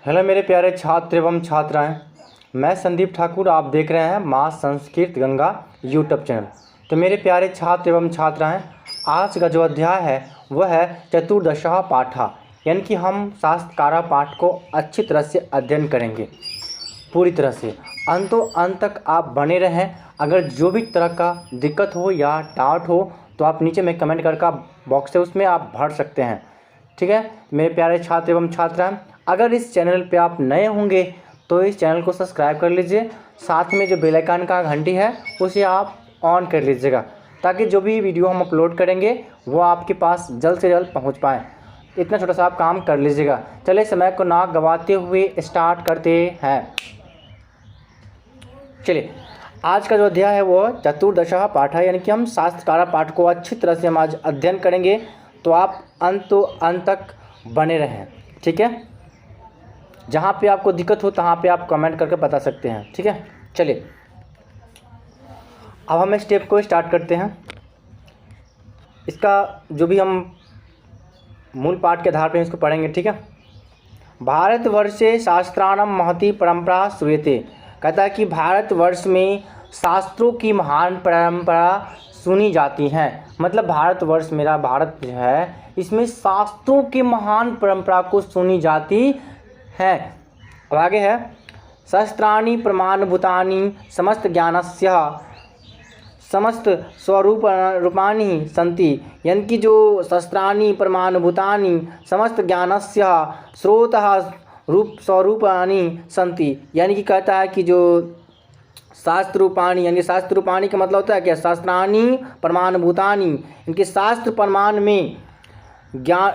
Hello मेरे प्यारे छात्र एवं छात्राएं, मैं संदीप ठाकुर। आप देख रहे हैं माँ संस्कृत गंगा यूट्यूब चैनल। तो मेरे प्यारे छात्र एवं छात्राएं, आज का जो अध्याय है वह है चतुर्दशः पाठा, यानी कि हम शास्त्रकारा पाठ को अच्छी तरह से अध्ययन करेंगे, पूरी तरह से अंतों अंत तक आप बने रहें। अगर जो भी तरह का दिक्कत हो या डाउट हो तो आप नीचे में कमेंट करके बॉक्स है उसमें आप भर सकते हैं। ठीक है मेरे प्यारे छात्र एवं छात्राएं, अगर इस चैनल पे आप नए होंगे तो इस चैनल को सब्सक्राइब कर लीजिए, साथ में जो बेल आइकन का घंटी है उसे आप ऑन कर लीजिएगा, ताकि जो भी वीडियो हम अपलोड करेंगे वो आपके पास जल्द से जल्द पहुंच पाए। इतना छोटा सा आप काम कर लीजिएगा। चलिए समय को ना गवाते हुए स्टार्ट करते हैं। चलिए आज का जो अध्याय है वो चतुर्दशः पाठ है, यानी कि हम शास्त्रकारा पाठ को अच्छी तरह से हम आज अध्ययन करेंगे। तो आप अंत तक बने रहें। ठीक है, जहाँ पे आपको दिक्कत हो तहाँ पे आप कमेंट करके बता सकते हैं। ठीक है, चलिए अब हम स्टेप को स्टार्ट करते हैं। इसका जो भी हम मूल पाठ के आधार पर इसको पढ़ेंगे। ठीक है, भारतवर्षे शास्त्राणां महती परंपरा श्रूयते। कहता है कि भारतवर्ष में शास्त्रों की महान परंपरा सुनी जाती हैं। मतलब भारतवर्ष, मेरा भारत जो है, इसमें शास्त्रों की महान परंपरा को सुनी जाती है। अब आगे है, शस्त्राणि प्रमाणभूतानि समस्त ज्ञानस्य समस्त स्वरूपाणि सन्ति। यानी कि जो शस्त्राणि प्रमाणभूतानि समस्त ज्ञानस्य स्रोतः रूप स्वरूपाणि सन्ति। यानी कि कहता है कि जो शास्त्र रूपाणी, यानी शास्त्र रूपाणी का मतलब होता है क्या, शास्त्राणि प्रमाणभूतानि, इनके शास्त्र प्रमाण में ज्ञान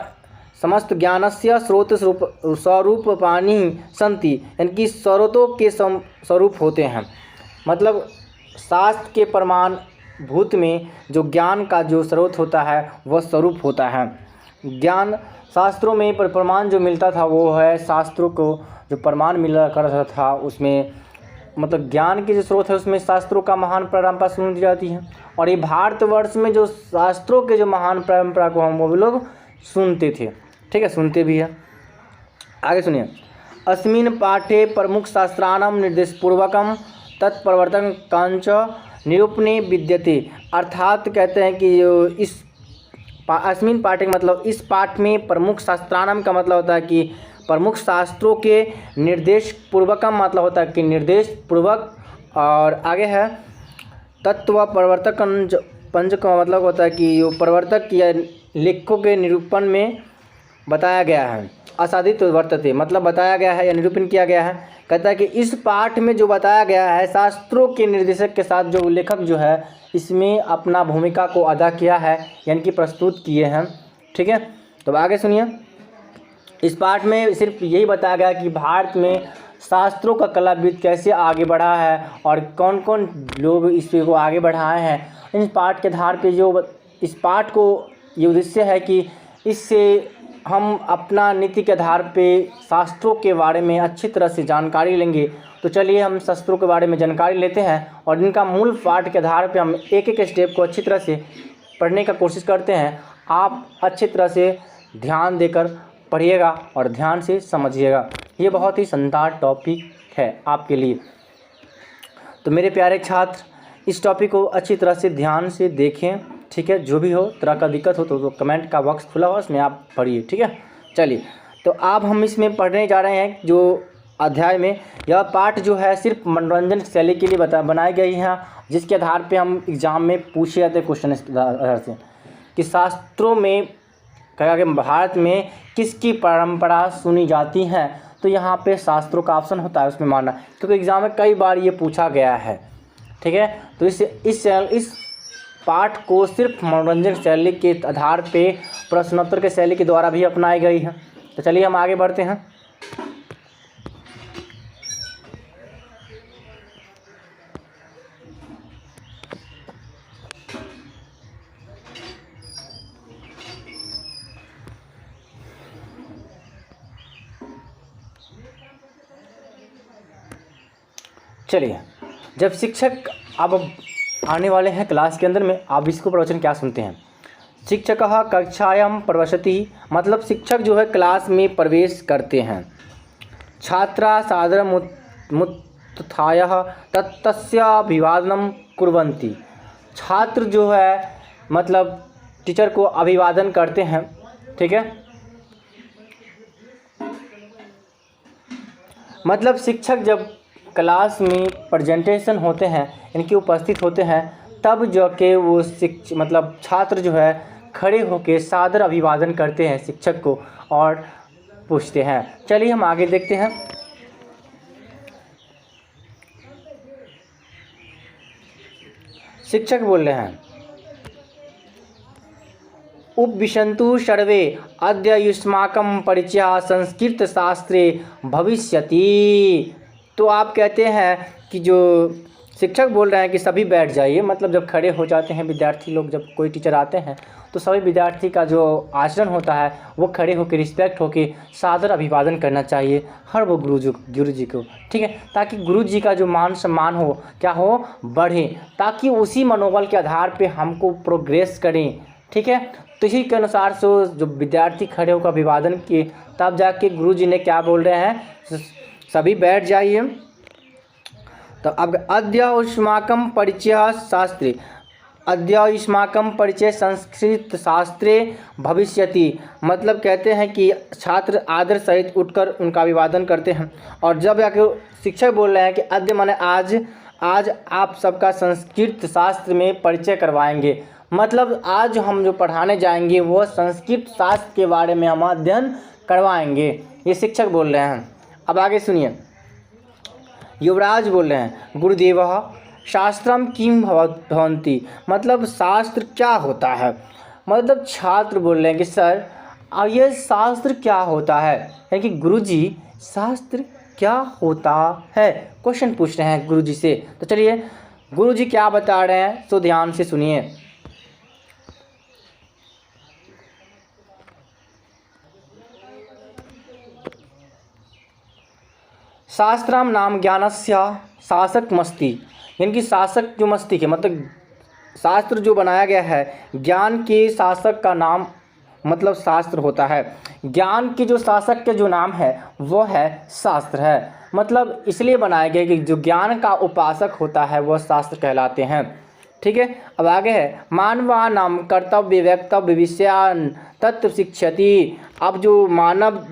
समस्त ज्ञानस्य स्रोत स्वरूपाणि सन्ति, यानी कि स्रोतों के स्वरूप होते हैं। मतलब शास्त्र के प्रमाण भूत में जो ज्ञान का जो स्रोत होता है वह स्वरूप होता है। ज्ञान शास्त्रों में प्रमाण जो मिलता था वो है, शास्त्रों को जो प्रमाण मिला करता था उसमें मतलब ज्ञान के जो स्रोत है उसमें शास्त्रों का महान परंपरा सुनी जाती है। और ये भारतवर्ष में जो शास्त्रों के जो महान परंपरा को हम वो लोग सुनते थे। ठीक है, सुनते भी है। आगे सुनिए, अस्मिन् पाठे प्रमुख शास्त्राणां निर्देशपूर्वकं तत्प्रवर्तन कांच निरूपणे विद्यते। अर्थात कहते हैं कि इस अस्मिन् पाठे का मतलब इस पाठ में प्रमुख शास्त्राणाम का मतलब होता है कि प्रमुख शास्त्रों के निर्देश पूर्वक का मतलब होता है कि निर्देश पूर्वक। और आगे है, तत्व प्रवर्तक पंच का मतलब होता है कि जो प्रवर्तक या लेखकों के निरूपण में बताया गया है। आसादित वर्तते मतलब बताया गया है या निरूपण किया गया है। कहता है कि इस पाठ में जो बताया गया है शास्त्रों के निर्देशक के साथ जो लेखक जो है इसमें अपना भूमिका को अदा किया है, यानी कि प्रस्तुत किए हैं। ठीक है, तो आगे सुनिए, इस पाठ में सिर्फ यही बताया गया कि भारत में शास्त्रों का कलाविद कैसे आगे बढ़ा है और कौन कौन लोग इसको आगे बढ़ाए हैं। इस पाठ के आधार पे जो इस पाठ को ये उद्देश्य है कि इससे हम अपना नीति के आधार पे शास्त्रों के बारे में अच्छी तरह से जानकारी लेंगे। तो चलिए हम शास्त्रों के बारे में जानकारी लेते हैं और इनका मूल पाठ के आधार पे हम एक एक स्टेप को अच्छी तरह से पढ़ने का कोशिश करते हैं। आप अच्छी तरह से ध्यान देकर पढ़िएगा और ध्यान से समझिएगा। ये बहुत ही शानदार टॉपिक है आपके लिए। तो मेरे प्यारे छात्र, इस टॉपिक को अच्छी तरह से ध्यान से देखें। ठीक है, जो भी हो तरह का दिक्कत हो तो कमेंट का बॉक्स खुला हो, उसमें आप पढ़िए। ठीक है, चलिए तो अब हम इसमें पढ़ने जा रहे हैं जो अध्याय में। यह पाठ जो है सिर्फ मनोरंजन शैली के लिए बनाई गई है, जिसके आधार पे हम एग्ज़ाम में पूछे जाते हैं क्वेश्चन इस आधार से कि शास्त्रों में कहा कि भारत में किसकी परंपरा सुनी जाती है। तो यहाँ पे शास्त्रों का ऑप्शन होता है उसमें मानना, क्योंकि एग्ज़ाम में कई बार ये पूछा गया है। ठीक है, तो इस पाठ को सिर्फ मनोरंजन शैली के आधार पे प्रश्नोत्तर के शैली के द्वारा भी अपनाई गई है। तो चलिए हम आगे बढ़ते हैं। चलिए, जब शिक्षक अब आने वाले हैं क्लास के अंदर में, आप इसको प्रवचन क्या सुनते हैं। शिक्षकः कक्षायां प्रवेशति, मतलब शिक्षक जो है क्लास में प्रवेश करते हैं। छात्रा सादरमुत्थाय तस्य अभिवादनं कुर्वन्ति। छात्र जो है मतलब टीचर को अभिवादन करते हैं, ठीक है। मतलब शिक्षक जब क्लास में प्रेजेंटेशन होते हैं, इनके उपस्थित होते हैं, तब जो के वो मतलब छात्र जो है खड़े होकर सादर अभिवादन करते हैं शिक्षक को और पूछते हैं। चलिए हम आगे देखते हैं। शिक्षक बोल रहे हैं, उपविशन्तु सर्वे अद्य युष्माकं परिचयः संस्कृत शास्त्रे भविष्यति। तो आप कहते हैं कि जो शिक्षक बोल रहे हैं कि सभी बैठ जाइए, मतलब जब खड़े हो जाते हैं विद्यार्थी लोग, जब कोई टीचर आते हैं तो सभी विद्यार्थी का जो आचरण होता है वो खड़े होकर रिस्पेक्ट होकर सादर अभिवादन करना चाहिए हर वो गुरु जी को, ठीक है, ताकि गुरु जी का जो मान सम्मान हो क्या हो बढ़े, ताकि उसी मनोबल के आधार पे हमको प्रोग्रेस करें, ठीक है। तो इसी के अनुसार से जो विद्यार्थी खड़े होकर अभिवादन किए, तब जाके गुरु जी ने क्या बोल रहे हैं, सभी बैठ जाइए। तो अब अद्य युष्माकं परिचयः शास्त्रे, अद्य युष्माकं परिचय संस्कृत शास्त्रे भविष्यति। मतलब कहते हैं कि छात्र आदर सहित उठकर उनका अभिवादन करते हैं, और जब जाकर शिक्षक बोल रहे हैं कि अद्य माने आज आप सबका संस्कृत शास्त्र में परिचय करवाएंगे, मतलब आज हम जो पढ़ाने जाएंगे वो संस्कृत शास्त्र के बारे में हम अध्ययन करवाएंगे, ये शिक्षक बोल रहे हैं। अब आगे सुनिए, युवराज बोल रहे हैं, गुरुदेवः शास्त्रम किम भवन्ति। मतलब शास्त्र क्या होता है। मतलब छात्र बोल रहे हैं कि सर ये शास्त्र क्या होता है, यानी कि गुरुजी शास्त्र क्या होता है, क्वेश्चन पूछ रहे हैं गुरुजी से। तो चलिए गुरुजी क्या बता रहे हैं तो ध्यान से सुनिए। शास्त्रम नाम ज्ञानस्य शासकमस्ति, यानी कि शासक जो मस्तिष्क है, मतलब शास्त्र जो बनाया गया है ज्ञान के शासक का नाम मतलब शास्त्र होता है। ज्ञान के जो शासक के जो नाम है वो है शास्त्र है। मतलब इसलिए बनाया गया कि जो ज्ञान का उपासक होता है वह शास्त्र कहलाते हैं, ठीक है। अब आगे है, मानवानां कर्तव्य वक्तव्य विषयान् तत्व शिक्षति। अब जो मानव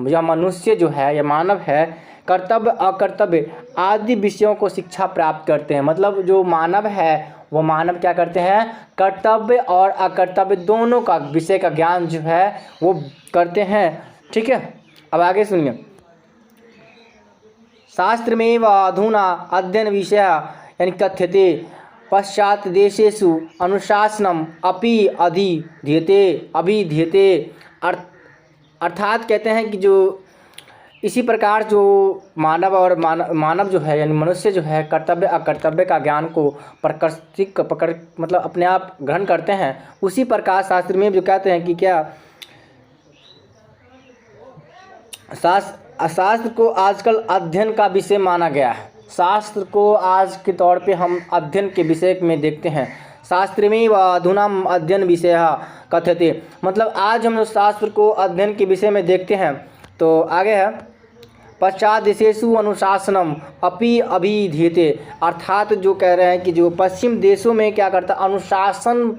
या मनुष्य जो है या मानव है कर्तव्य अकर्तव्य आदि विषयों को शिक्षा प्राप्त करते हैं। मतलब जो मानव है वो मानव क्या करते हैं, कर्तव्य और अकर्तव्य दोनों का विषय का ज्ञान जो है वो करते हैं, ठीक है। अब आगे सुनिए, शास्त्रमेव अधुना अध्ययन विषय यानी कथ्यते पश्चात देशेषु अनुशासनम अपि अभिधीयते। अर्थात कहते हैं कि जो इसी प्रकार जो मानव जो है यानी मनुष्य जो है कर्तव्य अकर्तव्य का ज्ञान को पकड़ मतलब अपने आप ग्रहण करते हैं, उसी प्रकार शास्त्र में जो कहते हैं कि क्या शास्त्र को आजकल अध्ययन का विषय माना गया है। शास्त्र को आज के तौर पे हम अध्ययन के विषय में देखते हैं। शास्त्र में व अधुना अध्ययन विषय कथ्यते। मतलब आज हम शास्त्र को अध्ययन के विषय में देखते हैं। तो आगे है, पश्चात देशेषु अनुशासनम अपि अभिधीयते। अर्थात जो कह रहे हैं कि जो पश्चिम देशों में क्या करता है अनुशासन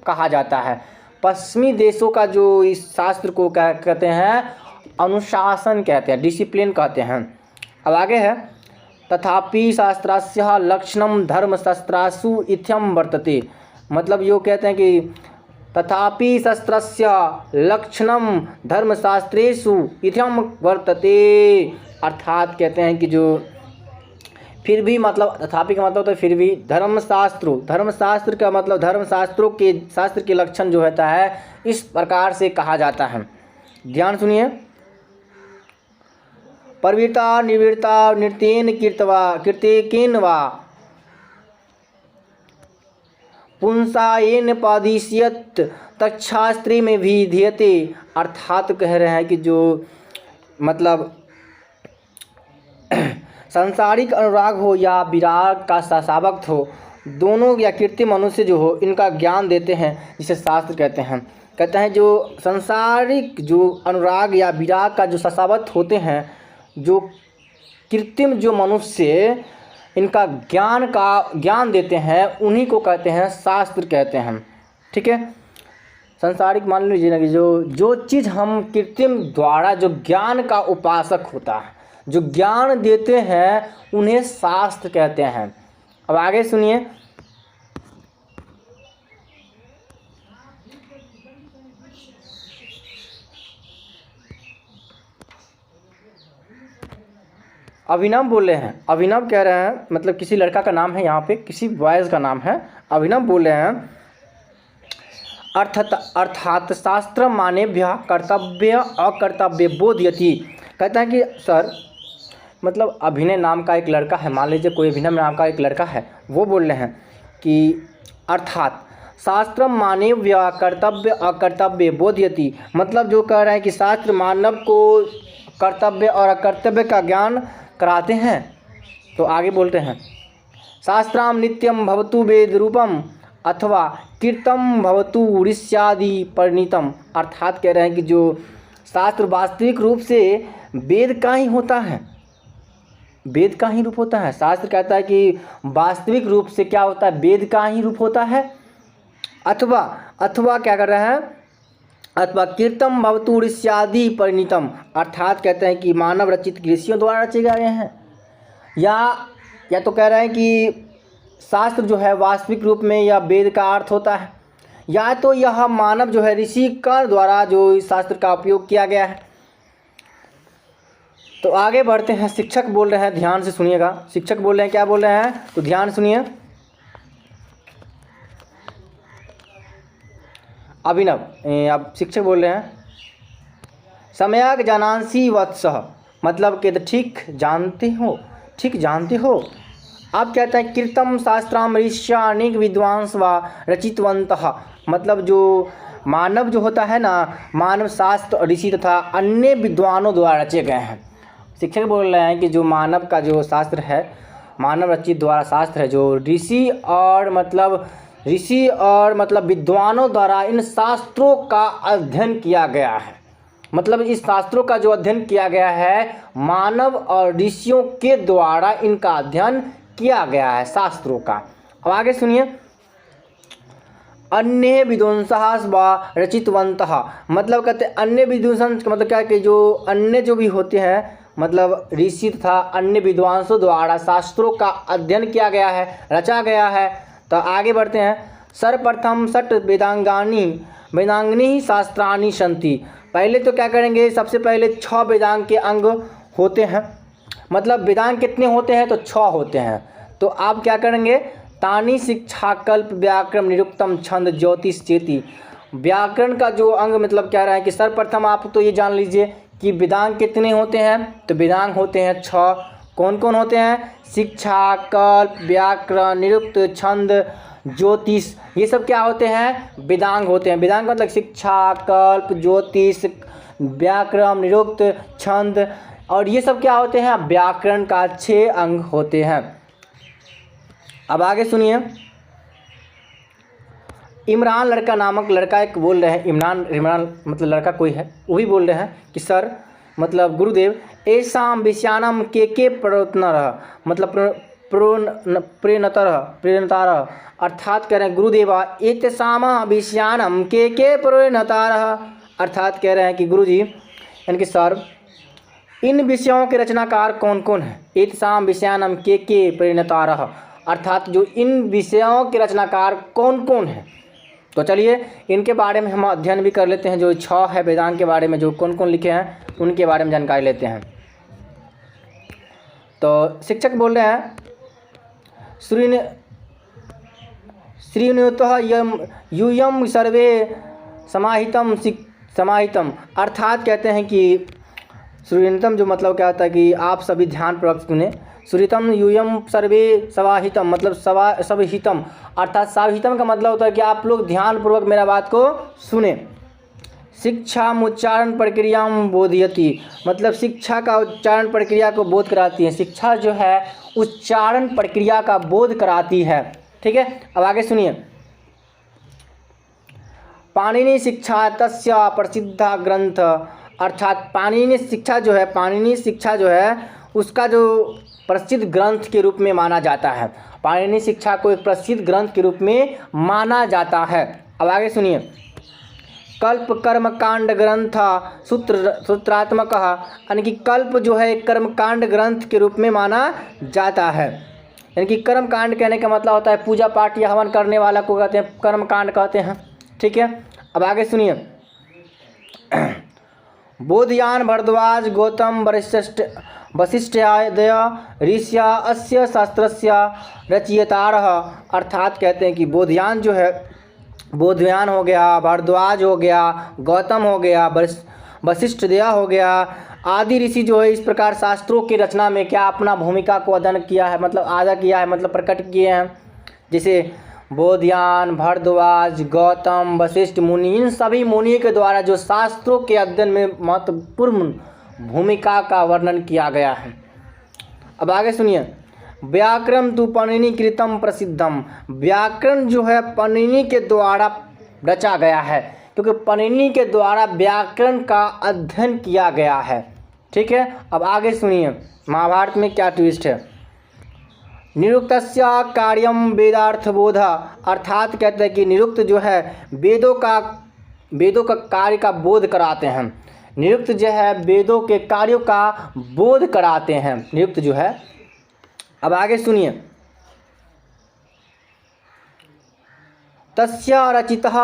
कहा जाता है। पश्चिमी देशों का जो इस शास्त्र को क्या कहते हैं अनुशासन कहते हैं, डिसिप्लिन कहते हैं। अब आगे है, तथापि शास्त्रस्य लक्षणम धर्मशास्त्रासु इत्थम वर्तते। मतलब यो कहते हैं कि तथापि शास्त्रस्य लक्षणम धर्मशास्त्रेषु इत्थम वर्तते। अर्थात कहते हैं कि जो फिर भी मतलब तथापि का मतलब तो फिर भी धर्मशास्त्र का मतलब शास्त्र के लक्षण जो होता है इस प्रकार से कहा जाता है। ध्यान सुनिए, प्रवृत्ता निवृत्ता नृत्येन कीर्तकेन वा पुंसायेन पादिष्यत तच्छास्त्रे में भी धीयते। अर्थात कह रहे हैं कि जो मतलब सांसारिक अनुराग हो या विराग का शासावक्त हो, दोनों या कीर्ति मनुष्य जो हो इनका ज्ञान देते हैं, जिसे शास्त्र कहते हैं। कहते हैं जो सांसारिक जो अनुराग या विराग का जो शासावक्त होते हैं, जो कृत्रिम जो मनुष्य इनका ज्ञान देते हैं उन्हीं को कहते हैं शास्त्र कहते हैं। ठीक है, संसारिक मान लीजिए ना कि जो चीज़ हम कृत्रिम द्वारा जो ज्ञान का उपासक होता है, जो ज्ञान देते हैं उन्हें शास्त्र कहते हैं। अब आगे सुनिए, अभिनव बोल रहे हैं, अभिनव कह रहे हैं, मतलब किसी लड़का का नाम है, यहाँ पे किसी बॉयज़ का नाम है, अभिनव बोल रहे हैं अर्थात शास्त्र मानेभ्य कर्तव्य अकर्तव्य बोधयति। कहता है कि सर मतलब अभिनय नाम का एक लड़का है, मान लीजिए कोई अभिनव नाम का एक लड़का है, वो बोल रहे हैं कि अर्थात शास्त्र मानेभ्य कर्तव्य अकर्तव्य बोधयति, मतलब जो कह रहे हैं कि शास्त्र मानव को कर्तव्य और अकर्तव्य का ज्ञान कराते हैं। तो आगे बोलते हैं शास्त्राम नित्यम भवतु वेद रूपम अथवा कीर्तम भवतु ऋष्यादि परिणीतम। अर्थात कह रहे हैं कि जो शास्त्र वास्तविक रूप से वेद का ही होता है, वेद का ही रूप होता है। शास्त्र कहता है कि वास्तविक रूप से क्या होता है, वेद का ही रूप होता है। अथवा क्या कर रहे हैं, अथवा कीर्तम भवतु ऋष्यादि परिणीतम, अर्थात कहते हैं कि मानव रचित ऋषियों द्वारा रचे गए हैं। या तो कह रहे हैं कि शास्त्र जो है वास्तविक रूप में यह वेद का अर्थ होता है, या तो यह मानव जो है ऋषि का द्वारा जो इस शास्त्र का उपयोग किया गया है। तो आगे बढ़ते हैं, शिक्षक बोल रहे हैं, ध्यान से सुनिएगा। शिक्षक बोल रहे हैं, क्या बोल रहे हैं, तो ध्यान सुनिए। अभिनव, अब शिक्षक बोल रहे हैं सम्यक जानांसी वत्सः, मतलब कि ठीक जानते हो, ठीक जानते हो। आप कहते हैं कीर्तम शास्त्राम ऋष्या अनेक विद्वांस व रचितवंतः, मतलब जो मानव जो होता है ना, मानव शास्त्र ऋषि तथा अन्य विद्वानों द्वारा रचे गए हैं। शिक्षक बोल रहे हैं कि जो मानव का जो शास्त्र है, मानव रचित द्वारा शास्त्र है, जो ऋषि और मतलब विद्वानों द्वारा इन शास्त्रों का अध्ययन किया गया है। मतलब इस शास्त्रों का जो अध्ययन किया गया है, मानव और ऋषियों के द्वारा इनका अध्ययन किया गया है शास्त्रों का। अब आगे सुनिए, अन्य विद्वांसः व रचितवन्तः, मतलब कहते हैं अन्य विद्वांस का मतलब क्या है कि जो अन्य जो भी होते हैं, मतलब ऋषि तथा अन्य विद्वांसों द्वारा शास्त्रों का अध्ययन किया गया है, रचा गया है। तो आगे बढ़ते हैं, सर्वप्रथम षट वेदांगानी शास्त्राणि सन्ति। पहले तो क्या करेंगे, सबसे पहले 6 वेदांग के अंग होते हैं। मतलब वेदांग कितने होते हैं, तो 6 होते हैं। तो आप क्या करेंगे, तानी शिक्षा कल्प व्याकरण निरुक्तम छंद ज्योतिष चेति। व्याकरण का जो अंग मतलब क्या रहा है कि सर्वप्रथम आप तो ये जान लीजिए कि वेदांग कितने होते हैं, तो वेदांग होते हैं 6। कौन कौन होते हैं, शिक्षा कल्प व्याकरण निरुक्त छंद ज्योतिष, ये सब क्या होते हैं, वेदांग होते हैं। वेदांग मतलब शिक्षा कल्प ज्योतिष व्याकरण निरुक्त छंद, और ये सब क्या होते हैं, व्याकरण का 6 अंग होते हैं। अब आगे सुनिए, इमरान लड़का नामक लड़का एक बोल रहे हैं, इमरान मतलब लड़का कोई है, वही बोल रहे हैं कि सर मतलब गुरुदेव ऐसाम विषयानम के प्रवर्तनरः, मतलब प्रेरणतारः, अर्थात कह रहे हैं गुरुदेवा एतेषाम विषयानम के प्रेरणतारः, अर्थात कह रहे हैं कि गुरुजी यानी कि सर इन विषयों के रचनाकार कौन कौन हैं। एतेषाम विषयानम के प्रेरणतारः, अर्थात जो इन विषयों के रचनाकार कौन कौन हैं। तो चलिए इनके बारे में हम अध्ययन भी कर लेते हैं। जो 6 है वेदांग के बारे में, जो कौन कौन लिखे हैं उनके बारे में जानकारी लेते हैं। तो शिक्षक बोल रहे हैं श्रीनुतः यूयम सर्वे समाहितम, अर्थात कहते हैं कि श्रीनतम जो मतलब क्या होता है कि आप सभी ध्यानपूर्वक सुने। श्रीतम यूयम सर्वे समाहितम, मतलब सविहितम, अर्थात साविहितम का मतलब होता है कि आप लोग ध्यानपूर्वक मेरा बात को सुने। शिक्षा उच्चारण प्रक्रिया बोधयति, मतलब शिक्षा का उच्चारण प्रक्रिया को बोध कराती है। शिक्षा जो है उच्चारण प्रक्रिया का बोध कराती है। ठीक है, अब आगे सुनिए, पाणिनि शिक्षा तस्य प्रसिद्ध ग्रंथ, अर्थात पाणिनि शिक्षा जो है उसका जो प्रसिद्ध ग्रंथ के रूप में माना जाता है। पाणिनि शिक्षा को एक प्रसिद्ध ग्रंथ के रूप में माना जाता है। अब आगे सुनिए, कल्प कर्म कांड ग्रंथ सूत्रात्मक, यानी कि कल्प जो है कर्म कांड ग्रंथ के रूप में माना जाता है। यानी कि कर्म कांड कहने का मतलब होता है पूजा पाठ या हवन करने वाला को कहते हैं कर्म कांड कहते हैं। ठीक है, अब आगे सुनिए, बोधयान भरद्वाज गौतम वशिष्ठादय ऋषिया अस्य शास्त्रस्य रचयितारः, अर्थात कहते हैं कि बोधयान जो है, बोधयान हो गया, भरद्वाज हो गया, गौतम हो गया, वशिष्ठदेव हो गया, आदि ऋषि जो है इस प्रकार शास्त्रों की रचना में क्या अपना भूमिका को अदन किया है, मतलब आदा किया है, मतलब प्रकट किए हैं। जैसे बोधयान, भरद्वाज, गौतम, वशिष्ठ मुनि, इन सभी मुनि के द्वारा जो शास्त्रों के अध्ययन में महत्वपूर्ण भूमिका का वर्णन किया गया है। अब आगे सुनिए, व्याकरण तो पाणिनि कृतम प्रसिद्धम, व्याकरण जो है पाणिनि के द्वारा रचा गया है, क्योंकि पाणिनि के द्वारा व्याकरण का अध्ययन किया गया है। ठीक है, अब आगे सुनिए, महाभारत में क्या ट्विस्ट है। निरुक्तस्य कार्यम वेदार्थबोध, अर्थात कहते हैं कि निरुक्त जो है वेदों का कार्य का बोध कराते हैं। निरुक्त जो है वेदों के कार्यों का बोध कराते हैं, निरुक्त जो है। अब आगे सुनिए, तस्य रचितः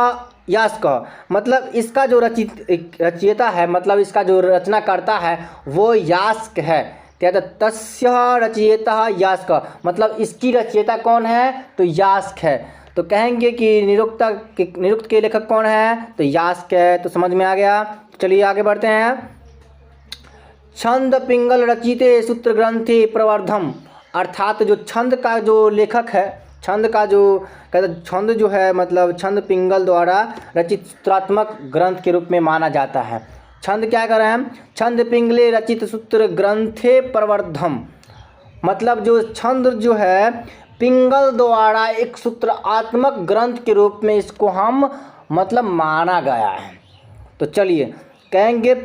यास्क, मतलब इसका जो रचयिता है, मतलब इसका जो रचना करता है वो यास्क है। कहते तस्य रचयिता यास्क, मतलब इसकी रचयिता कौन है, तो यास्क है। तो कहेंगे कि निरुक्त के लेखक कौन है, तो यास्क है। तो समझ में आ गया। चलिए आगे बढ़ते हैं। छंद पिंगल रचिते सूत्र ग्रंथे प्रवर्धम, अर्थात जो छंद का जो लेखक है, छंद का जो कहते छंद जो है मतलब छंद पिंगल द्वारा रचित सूत्रात्मक ग्रंथ के रूप में माना जाता है। छंद क्या कर रहे हैं, छंद पिंगले रचित सूत्र ग्रंथे प्रवर्धम, मतलब जो छंद जो है पिंगल द्वारा एक सूत्रात्मक ग्रंथ के रूप में इसको हम मतलब माना गया है। तो चलिए कहेंगे,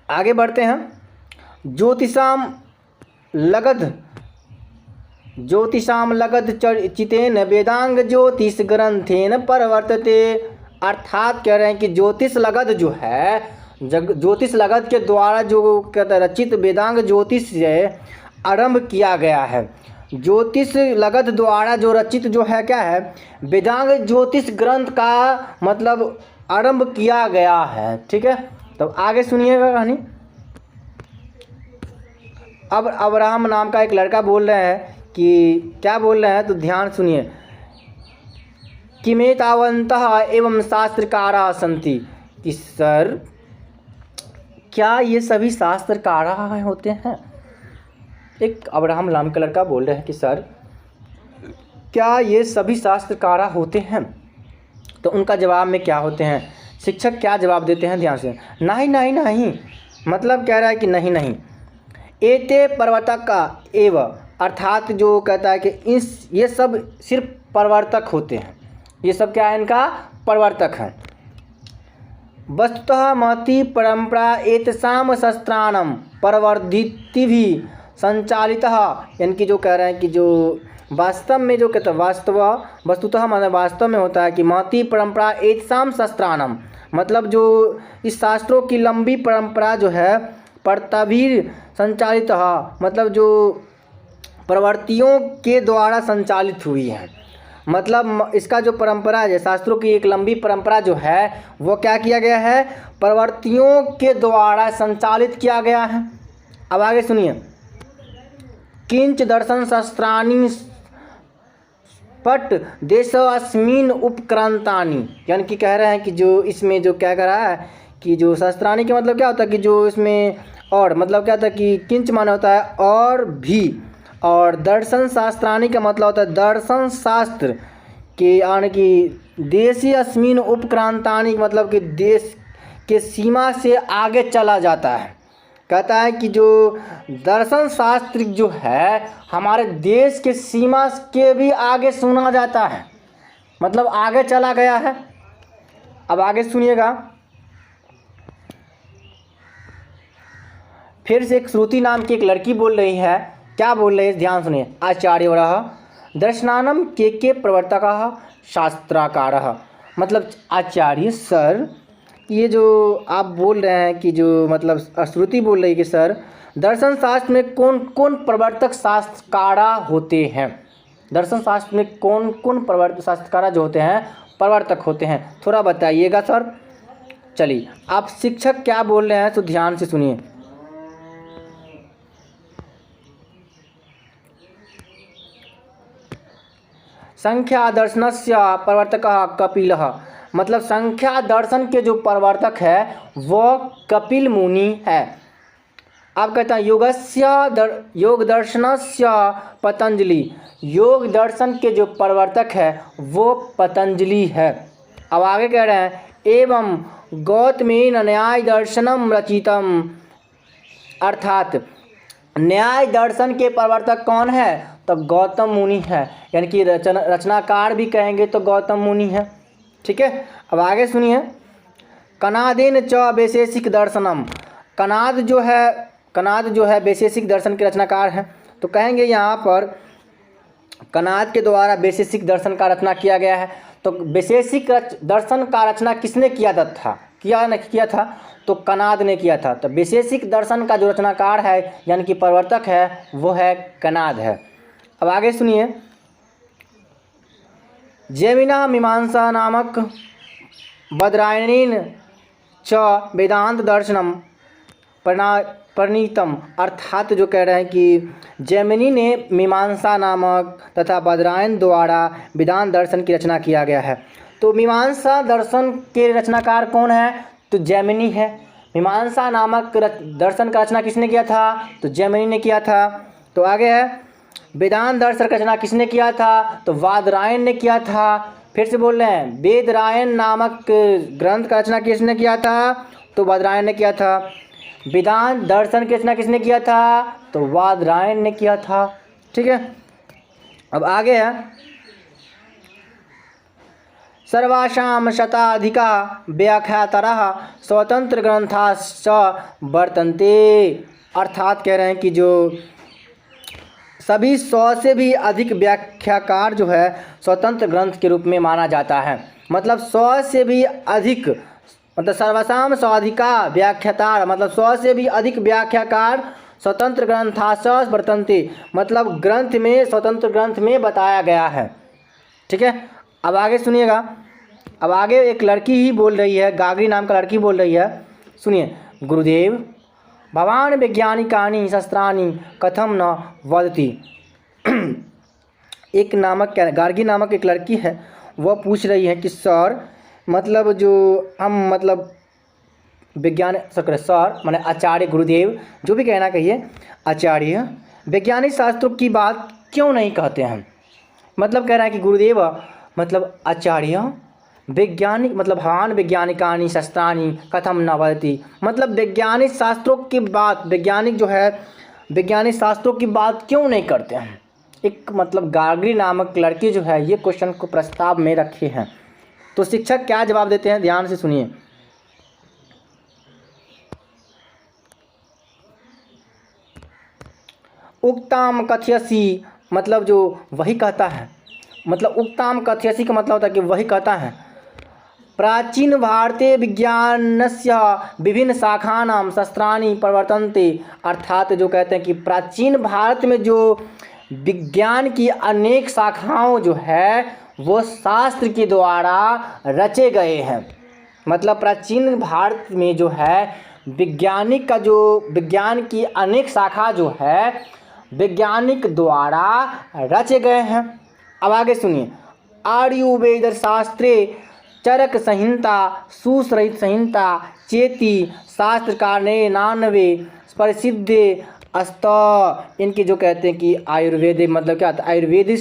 आगे बढ़ते हैं। ज्योतिषाम लगध चितेन वेदांग ज्योतिष ग्रंथेन परवर्तते, अर्थात कह रहे हैं कि ज्योतिष लगध जो है, ज्योतिष लगध के द्वारा जो कहते रचित वेदांग ज्योतिष से आरंभ किया गया है। ज्योतिष लगध द्वारा जो रचित जो है क्या है, वेदांग ज्योतिष ग्रंथ का मतलब आरंभ किया गया है। ठीक है, तो आगे सुनिएगा कहानी। अब अब्राहम नाम का एक लड़का बोल रहे हैं कि क्या बोल रहे हैं, तो ध्यान सुनिए। किमेतावन्तः एवं शास्त्रकाराः सन्ति, कि सर क्या ये सभी शास्त्रकाराः होते हैं। एक अब्राहम नाम का लड़का बोल रहे हैं कि सर क्या ये सभी शास्त्रकारा होते हैं। तो उनका जवाब में क्या होते हैं, शिक्षक क्या जवाब देते हैं, ध्यान से। नहीं नहीं नहीं, मतलब कह रहा है कि नहीं नहीं, एते प्रवर्तक का एव, अर्थात जो कहता है कि ये सब सिर्फ प्रवर्तक होते हैं, ये सब क्या है, इनका प्रवर्तक है। वस्तुतः महती परंपरा एतसाम शस्त्राणम परवर्धिति भी संचालितः, यानी कि जो कह रहे हैं कि जो वास्तव में जो कहते हैं वस्तुतः मतलब वास्तव में होता है कि महती परंपरा एतसाम शस्त्राणम, मतलब जो इस शास्त्रों की लंबी परंपरा जो है परतवीर संचालित, मतलब जो प्रवर्तियों के द्वारा संचालित हुई है। मतलब इसका जो परंपरा है, शास्त्रों की एक लंबी परंपरा जो है वो क्या किया गया है, प्रवर्तियों के द्वारा संचालित किया गया है। अब आगे सुनिए। किंच दर्शन शास्त्राणि पट देश अस्मिन उपक्रांतानि, यानी कि कह रहे हैं कि जो इसमें जो क्या कर रहा है कि जो शास्त्राणी का मतलब क्या होता है कि जो इसमें और मतलब क्या होता है कि किंच माना होता है और भी, और दर्शन शास्त्राणी का मतलब होता है दर्शन शास्त्र के, यानी कि देशी अस्मिन उपक्रांतानी, मतलब कि देश के सीमा से आगे चला जाता है। कहता है कि जो दर्शन शास्त्र जो है हमारे देश के सीमा के भी आगे सुना जाता है, मतलब आगे चला गया है। अब आगे सुनिएगा। फिर से एक श्रुति नाम की एक लड़की बोल रही है, क्या बोल रही है ध्यान सुनिए। आचार्यवरः दर्शनानम के प्रवर्तकः शास्त्राकारः, मतलब आचार्य सर ये जो आप बोल रहे हैं कि जो मतलब श्रुति बोल रही है कि सर दर्शन शास्त्र में कौन कौन प्रवर्तक शास्त्रकारा होते हैं, दर्शन शास्त्र में कौन कौन प्रवर्तक शास्त्रकारा जो होते हैं प्रवर्तक होते हैं, थोड़ा बताइएगा सर। चलिए आप शिक्षक क्या बोल रहे हैं तो ध्यान से सुनिए। संख्या दर्शनस्य प्रवर्तकः कपिलः, मतलब संख्या दर्शन के जो प्रवर्तक है वह कपिल मुनि है। आप कहते हैं योग दर्शनस्य पतंजलि, योग दर्शन के जो प्रवर्तक है वो पतंजलि है। अब आगे कह रहे हैं एवं गौतमेन न्याय दर्शनम रचितम, अर्थात न्याय दर्शन के प्रवर्तक कौन है तो गौतम मुनि है, यानी कि रचनाकार भी कहेंगे तो गौतम मुनि है। ठीक है, अब आगे सुनिए। कनादेन च वैशेषिक दर्शनम, कनाद जो है वैशेषिक दर्शन के रचनाकार हैं, तो कहेंगे यहाँ पर कनाद के द्वारा वैशेषिक दर्शन का रचना किया गया है। तो वैशेषिक दर्शन का रचना किसने किया था तो कनाद ने किया था। तो वैशेषिक दर्शन का जो रचनाकार है यानी कि प्रवर्तक है वो है कनाद है। अब आगे सुनिए। जैमिना मीमांसा नामक बद्रायणेन च वेदांत दर्शनम प्रणीतम, अर्थात जो कह रहे हैं कि जैमिनी ने मीमांसा नामक तथा बद्रायण द्वारा वेदांत दर्शन की रचना किया गया है। तो मीमांसा दर्शन के रचनाकार कौन है तो जैमिनी है। मीमांसा नामक दर्शन का रचना किसने किया था तो जैमिनी ने किया था। तो आगे है वेदांत दर्शन का रचना किसने किया था तो बादरायण ने किया था। फिर से बोल रहे हैं वेदरायण नामक ग्रंथ का रचना किसने किया था तो बादरायण ने किया था। वेदांत दर्शन की रचना किसने किया था तो बादरायण ने किया था। ठीक है, अब आगे है सर्वासाम शताधिका व्याख्यातरः स्वतंत्र ग्रंथाश्च वर्तन्ते, अर्थात कह रहे हैं कि जो सभी 100 से भी अधिक व्याख्याकार जो है स्वतंत्र ग्रंथ के रूप में माना जाता है। मतलब 100 से भी अधिक, मतलब सर्वसाम स्वाधिका व्याख्यातार, मतलब 100 से भी अधिक व्याख्याकार स्वतंत्र ग्रंथाश्च वर्तन्ते, मतलब ग्रंथ में स्वतंत्र ग्रंथ में बताया गया है। ठीक है, अब आगे सुनिएगा। अब आगे एक लड़की ही बोल रही है, गागरी नाम का लड़की बोल रही है, सुनिए। गुरुदेव भवान वैज्ञानिकानि शस्त्राणि कथम न वदति। एक नामक गार्गी नामक एक लड़की है, वह पूछ रही है कि सर मतलब जो हम मतलब विज्ञान सर माने आचार्य गुरुदेव जो भी कहना कहिए, आचार्य वैज्ञानिक शास्त्रों की बात क्यों नहीं कहते हैं। मतलब कह रहा है कि गुरुदेव मतलब आचार्य वैज्ञानिक मतलब भवान वैज्ञानिकानि शस्त्राणि कथम न वदति, मतलब वैज्ञानिक शास्त्रों की बात, वैज्ञानिक जो है वैज्ञानिक शास्त्रों की बात क्यों नहीं करते हैं। एक मतलब गार्गी नामक लड़की जो है ये क्वेश्चन को प्रस्ताव में रखे हैं। तो शिक्षक क्या जवाब देते हैं ध्यान से सुनिए। उक्ताम कथयसी, मतलब जो वही कहता है, मतलब उक्ताम कथयसी का मतलब होता है कि वही कहता है। प्राचीन भारतीय विज्ञानस्य विभिन्न शाखानां शस्त्राणि प्रवर्तन्ते, अर्थात जो कहते हैं कि प्राचीन भारत में जो विज्ञान की अनेक शाखाओं जो है वो शास्त्र के द्वारा रचे गए हैं। मतलब प्राचीन भारत में जो है वैज्ञानिक का जो विज्ञान की अनेक शाखा जो है वैज्ञानिक द्वारा रचे गए हैं। अब आगे सुनिए। आयुर्वेद शास्त्रे चरक संहिता सुश्रयित संहिता चेती शास्त्रकार ने 99 प्रसिद्ध अस्त, इनके जो कहते हैं कि आयुर्वेद मतलब क्या होता है, आयुर्वेद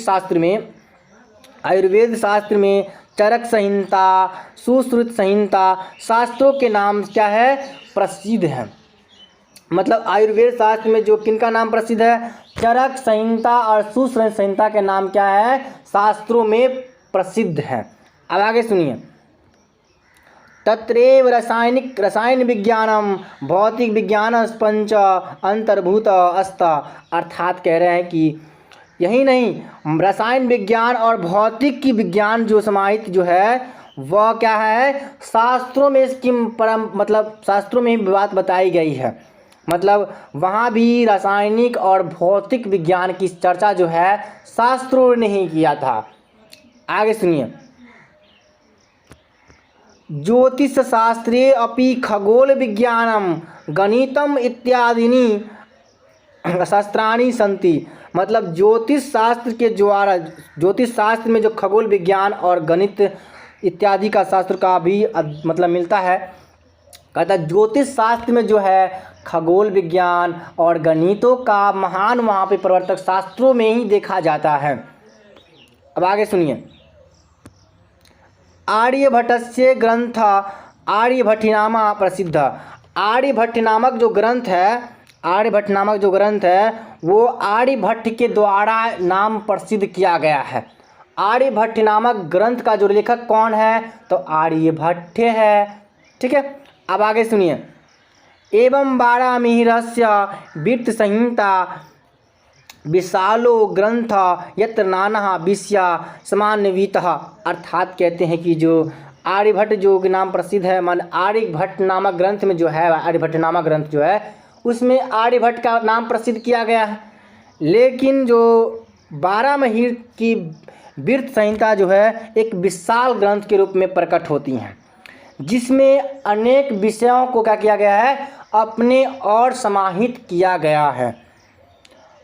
शास्त्र में चरक संहिता सुश्रुत संहिता शास्त्रों के नाम क्या है प्रसिद्ध है। मतलब आयुर्वेद शास्त्र में जो किनका नाम प्रसिद्ध है चरक संहिता और सुश्रुत संहिता के नाम क्या है शास्त्रों में प्रसिद्ध है। अब आगे सुनिए। तत्रैव रसायन विज्ञानम भौतिक विज्ञान पंच अंतर्भूत अस्त। अर्थात कह रहे हैं कि यही नहीं, रसायन विज्ञान और भौतिक की विज्ञान जो समाहित जो है वह क्या है, शास्त्रों में इसकी मतलब शास्त्रों में ही बात बताई गई है। मतलब वहाँ भी रासायनिक और भौतिक विज्ञान की चर्चा जो है शास्त्रों ने ही किया था। आगे सुनिए, ज्योतिष शास्त्रे अपि खगोल विज्ञानम गणितम इत्यादिनी शास्त्राणि सन्ति। मतलब ज्योतिष शास्त्र के द्वारा, ज्योतिष शास्त्र में जो खगोल विज्ञान और गणित इत्यादि का शास्त्र का भी मतलब मिलता है। कहता है ज्योतिष शास्त्र में जो है खगोल विज्ञान और गणितों का महान वहाँ पे प्रवर्तक शास्त्रों में ही देखा जाता है। अब आगे सुनिए, आर्यभट्टस्य ग्रंथ आर्यभट्टिनामा प्रसिद्ध। आर्यभट्ट नामक जो ग्रंथ है वो आर्यभट्ट के द्वारा नाम प्रसिद्ध किया गया है। आर्यभट्ट नामक ग्रंथ का जो लेखक कौन है, तो आर्यभट्ट है। ठीक है, अब आगे सुनिए, एवं वारामिहिरस्य वृत्त संहिता विशालो ग्रंथ यत्र नाना विषया समान्वितः। अर्थात कहते हैं कि जो आर्यभट्ट जो नाम प्रसिद्ध है, मान आर्यभट्ट नामक ग्रंथ में जो है, आर्यभट्ट नामक ग्रंथ जो है उसमें आर्यभट्ट का नाम प्रसिद्ध किया गया है। लेकिन जो बारामहीर की वृत्त संहिता जो है एक विशाल ग्रंथ के रूप में प्रकट होती हैं, जिसमें अनेक विषयों को क्या किया गया है, अपने और समाहित किया गया है।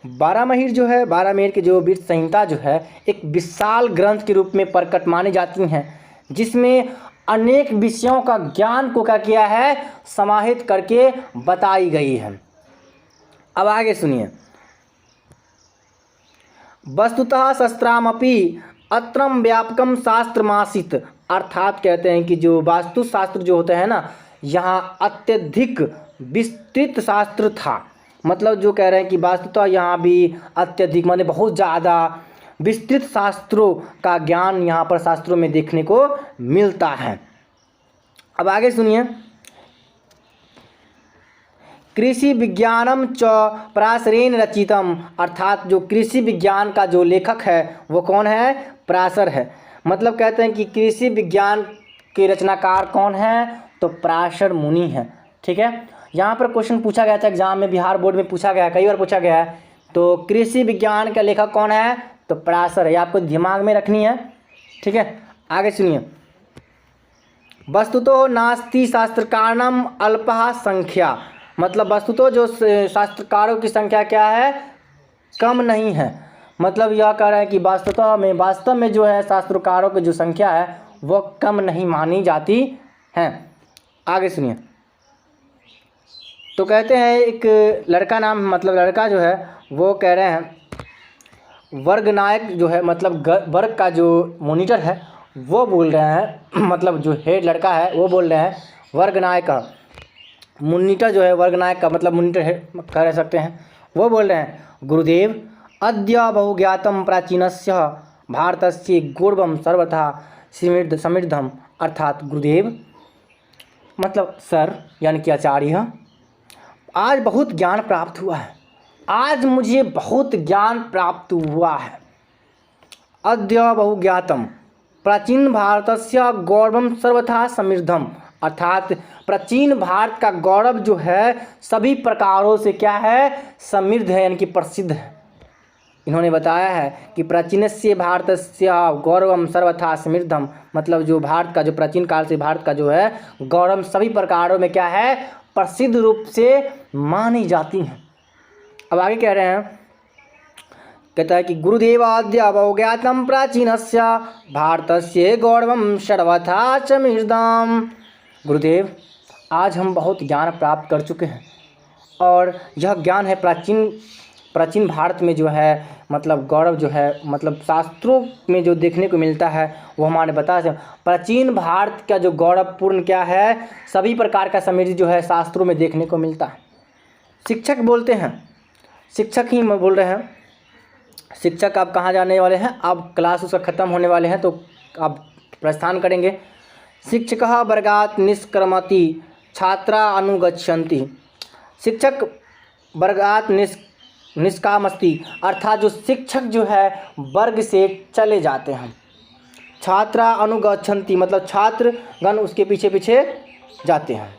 बारामहीर जो है, बारामहीर की जो वृत्त संहिता जो है एक विशाल ग्रंथ के रूप में प्रकट मानी जाती हैं, जिसमें अनेक विषयों का ज्ञान को क्या किया है, समाहित करके बताई गई है। अब आगे सुनिए, वस्तुतः शस्त्रामपि अत्रम व्यापकम शास्त्रमासित। अर्थात कहते हैं कि जो वास्तु शास्त्र जो होते हैं ना, यहाँ अत्यधिक विस्तृत शास्त्र था। मतलब जो कह रहे हैं कि वास्तुतः यहाँ भी अत्यधिक माने बहुत ज़्यादा विस्तृत शास्त्रों का ज्ञान यहाँ पर शास्त्रों में देखने को मिलता है। अब आगे सुनिए, कृषि विज्ञानम च पराशरेण रचितम। अर्थात जो कृषि विज्ञान का जो लेखक है वो कौन है, पराशर है। मतलब कहते हैं कि कृषि विज्ञान के रचनाकार कौन है, तो पराशर मुनि है। ठीक है, यहाँ पर क्वेश्चन पूछा गया था एग्जाम में, बिहार बोर्ड में पूछा गया, कई बार पूछा गया है। तो कृषि विज्ञान का लेखक कौन है, तो पराशर है। ये आपको दिमाग में रखनी है। ठीक है, आगे सुनिए, वस्तुतो नास्ति शास्त्रकारणम अल्पा संख्या। मतलब वस्तुतो जो शास्त्रकारों की संख्या क्या है, कम नहीं है। मतलब यह कह रहा है कि वास्तव में जो है शास्त्रकारों की जो संख्या है वो कम नहीं मानी जाती है। आगे सुनिए, तो कहते हैं एक लड़का नाम, मतलब लड़का जो है वो कह रहे हैं वर्गनायक जो है, मतलब वर्ग का जो मॉनिटर है वो बोल रहे हैं, मतलब जो हेड लड़का है वो बोल रहे हैं वर्गनायक का मॉनिटर जो है, वर्गनायक का मतलब मॉनिटर है कह सकते हैं, वो बोल रहे हैं गुरुदेव अद्य बहुज्ञातम प्राचीनस्य भारतस्य गौरवम सर्वथा समृद्धम। अर्थात गुरुदेव मतलब सर यानी कि आचार्य, आज बहुत ज्ञान प्राप्त हुआ है, आज मुझे बहुत ज्ञान प्राप्त हुआ है। अद्य बहुज्ञातम प्राचीन भारतस्य गौरवम सर्वथा समृद्धम। अर्थात प्राचीन भारत का गौरव जो है सभी प्रकारों से क्या है, समृद्ध है, यानी कि प्रसिद्ध है। इन्होंने बताया है कि प्राचीनस्य भारतस्य गौरवम सर्वथा समृद्धम, मतलब जो भारत का जो प्राचीन काल से भारत का जो है गौरव सभी प्रकारों में क्या है, प्रसिद्ध रूप से मानी जाती हैं। अब आगे कह रहे हैं, कहता है कि गुरुदेवाद्य बहुज्ञातम प्राचीनस्य भारतस्य गौरवम सर्वथा समृद्धम। गुरुदेव आज हम बहुत ज्ञान प्राप्त कर चुके हैं और यह ज्ञान है प्राचीन भारत में जो है मतलब गौरव जो है, मतलब शास्त्रों में जो देखने को मिलता है वो हमारे बता सकते। प्राचीन भारत का जो गौरवपूर्ण क्या है, सभी प्रकार का समृद्धि जो है शास्त्रों में देखने को मिलता है। शिक्षक बोलते हैं, शिक्षक ही बोल रहे हैं, शिक्षक आप कहाँ जाने वाले हैं, अब क्लास उसका ख़त्म होने वाले हैं तो आप प्रस्थान करेंगे। शिक्षकः वर्गात् निष्क्रमति छात्रा अनुगच्छन्ति। शिक्षक वर्गात् निष्कामस्ति अर्थात जो शिक्षक जो है वर्ग से चले जाते हैं। छात्रा अनुगच्छन्ति मतलब छात्रगण उसके पीछे पीछे जाते हैं।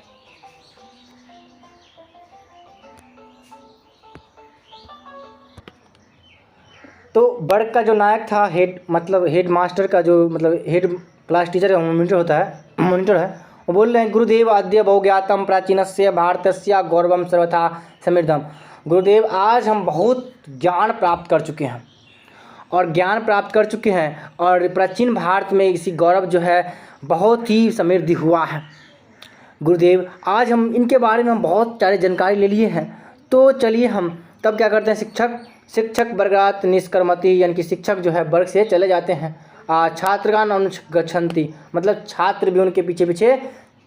तो वर्ग का जो नायक था हेड मास्टर का जो मतलब हेड क्लास टीचर मॉनिटर है वो बोल रहे हैं गुरुदेव अद्य बहुज्ञातम प्राचीनस्य भारतस्य गौरवम सर्वथा समृद्धम। गुरुदेव आज हम बहुत ज्ञान प्राप्त कर चुके हैं और प्राचीन भारत में इसी गौरव जो है बहुत ही समृद्धि हुआ है। गुरुदेव आज हम इनके बारे में हम बहुत सारी जानकारी ले लिए हैं। तो चलिए हम तब क्या करते हैं, शिक्षक वर्गात् निष्क्रमति यानी कि शिक्षक जो है वर्ग से चले जाते हैं। छात्रगण अनुगच्छन्ति मतलब छात्र भी उनके पीछे पीछे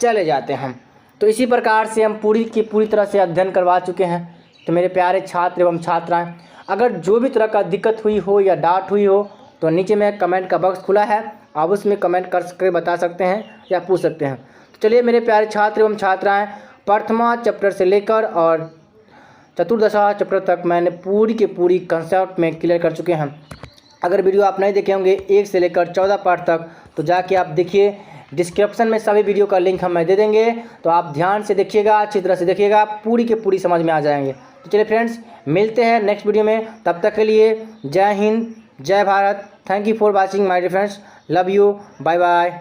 चले जाते हैं। तो इसी प्रकार से हम पूरी तरह से अध्ययन करवा चुके हैं। तो मेरे प्यारे छात्र एवं छात्राएं, अगर जो भी तरह का दिक्कत हुई हो या डाउट हुई हो तो नीचे में कमेंट का बॉक्स खुला है, आप उसमें कमेंट कर बता सकते हैं या पूछ सकते हैं। तो चलिए मेरे प्यारे छात्र एवं छात्राएं, प्रथमा चैप्टर से लेकर और चतुर्दशा चैप्टर तक मैंने पूरी की पूरी कंसेप्ट में क्लियर कर चुके हैं। अगर वीडियो आप नहीं देखे होंगे 1 से लेकर 14 पार्ट तक तो जाके आप देखिए, डिस्क्रिप्शन में सभी वीडियो का लिंक हम दे देंगे। तो आप ध्यान से देखिएगा, अच्छी तरह से देखिएगा, पूरी की पूरी समझ में आ जाएंगे। तो चलिए फ्रेंड्स, मिलते हैं नेक्स्ट वीडियो में। तब तक के लिए जय हिंद, जय Bharat. Thank you for watching my dear friends, love you, bye bye.